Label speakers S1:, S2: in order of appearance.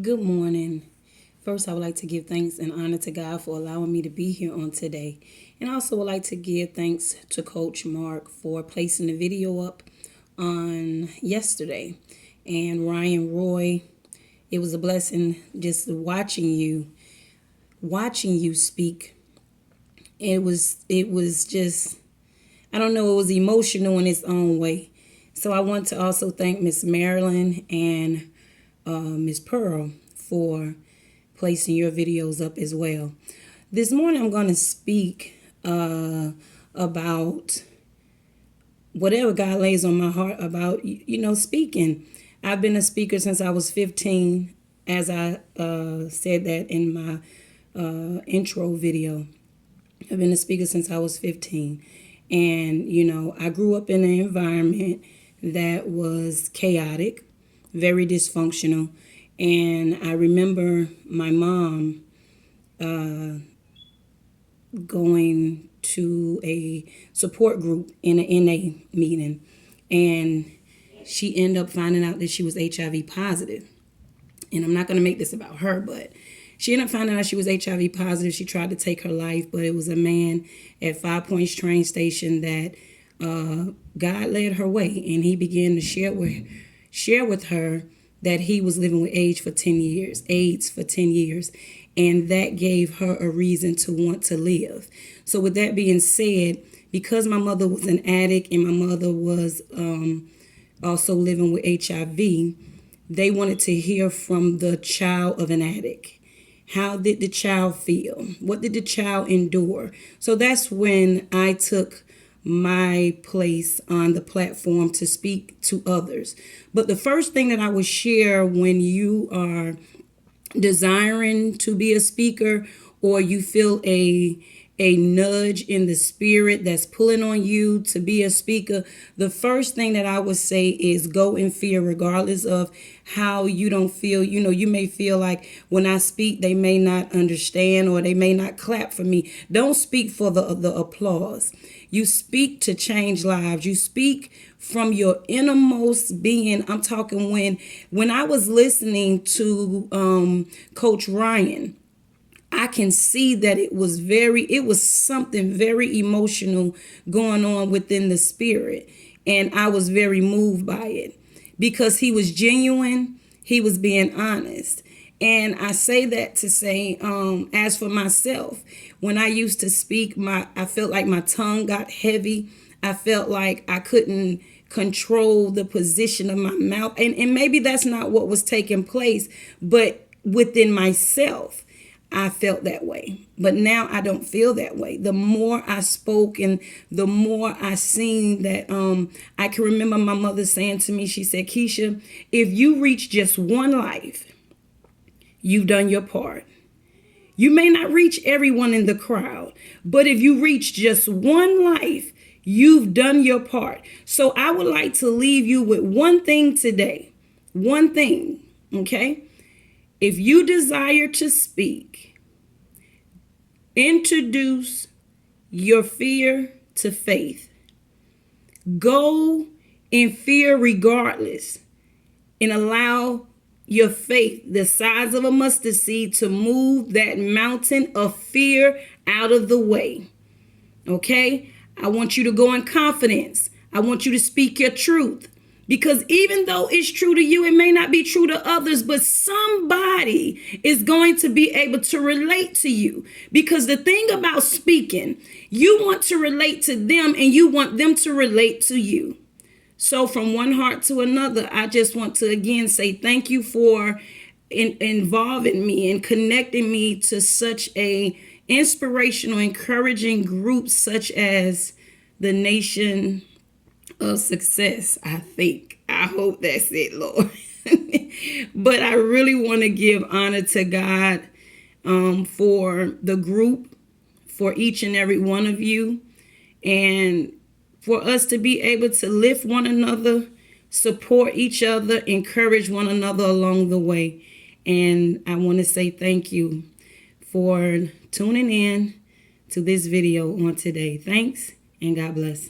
S1: Good morning. First, I would like to give thanks and honor to God for allowing me to be here on today. And I also would like to give thanks to Coach Mark for placing the video up on yesterday. And Ryan Roy, it was a blessing just watching you speak. It was just, I don't know, it was emotional in its own way. So I want to also thank Miss Marilyn and Miss Pearl for placing your videos up as well. This morning I'm going to speak about whatever God lays on my heart about, speaking. I've been a speaker since I was 15, as I said that in my intro video. I've been a speaker since I was 15. And, I grew up in an environment that was chaotic, very dysfunctional. And I remember my mom going to a support group in an NA meeting. And she ended up finding out that she was HIV positive. And I'm not going to make this about her, but she ended up finding out she was HIV positive. She tried to take her life, but it was a man at Five Points train station that God led her way. And he began to share with her that he was living with AIDS for 10 years. And that gave her a reason to want to live. So with that being said, because my mother was an addict and my mother was also living with HIV, they wanted to hear from the child of an addict. How did the child feel? What did the child endure? So that's when I took my place on the platform to speak to others. But the first thing that I would share when you are desiring to be a speaker, or you feel a nudge in the spirit that's pulling on you to be a speaker, the first thing that I would say is go in fear, regardless of how you don't feel. You may feel like when I speak, they may not understand or they may not clap for me. Don't speak for the applause. You speak to change lives. You speak from your innermost being. I'm talking when I was listening to Coach Ryan, I can see that it was something very emotional going on within the spirit. And I was very moved by it because he was genuine. He was being honest. And I say that to say, as for myself, when I used to speak, I felt like my tongue got heavy. I felt like I couldn't control the position of my mouth. And maybe that's not what was taking place, but within myself, I felt that way. But now I don't feel that way. The more I spoke and the more I seen that, I can remember my mother saying to me, she said, Keisha, if you reach just one life, you've done your part. You may not reach everyone in the crowd, but if you reach just one life, you've done your part. So I would like to leave you with one thing today. One thing, okay? If you desire to speak, introduce your fear to faith. Go in fear regardless and allow your faith, the size of a mustard seed, to move that mountain of fear out of the way. Okay? I want you to go in confidence. I want you to speak your truth. Because even though it's true to you, it may not be true to others, but somebody is going to be able to relate to you. Because the thing about speaking, you want to relate to them and you want them to relate to you. So from one heart to another, I just want to again say thank you for involving me and connecting me to such a inspirational, encouraging group such as the Nation of Success. I hope that's it, Lord. But I really want to give honor to God for the group, for each and every one of you, and for us to be able to lift one another, support each other, encourage one another along the way. And I want to say thank you for tuning in to this video on today. Thanks, and God bless.